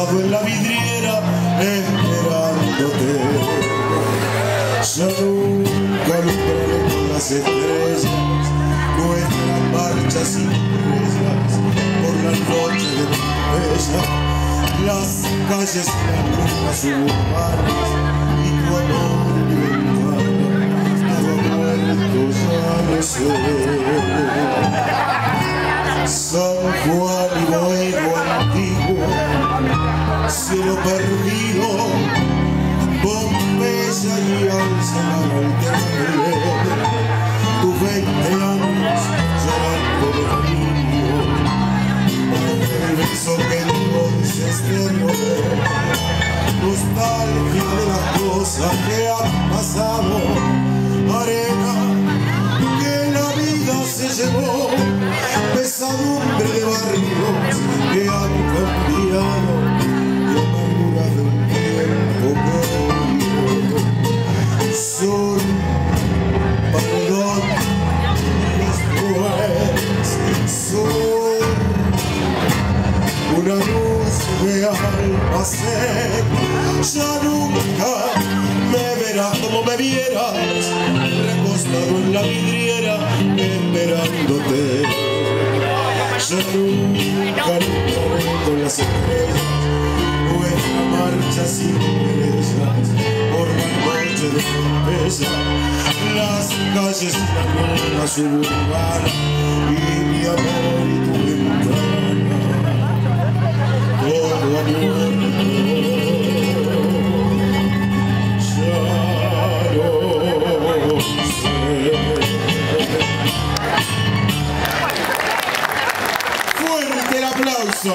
recostado en la vidriera esperándote. Ya nunca alumbraré con las estrellas nuestra marcha sin estrellas por la noche de tu bella, las calles y las rutas suburbanas y tu amor en mi ventana, todo muerto ya no sé. San Juan y Boedo antiguo, cielo perdido, Pompeya y alza la volterra, tus 20 años llorando de cariño, el beso que entonces te robé, nostalgia de las cosas que han pasado, arena que la vida se llevó, pesadumbre de barrios que han cambiado y amargura de un tiempo corrido. Son paredón y después son una luz de almacén. Ya nunca me verás como me vieras, recostado en la vidriera esperándote. Ya nunca alumbraré con las estrellas nuestra marcha sin estrellas por la noche de Pompeya, las calles y la luna suburbana y mi amor y tu ventana, todo ha muerto, ya no sé. ¡Fuerte el aplauso!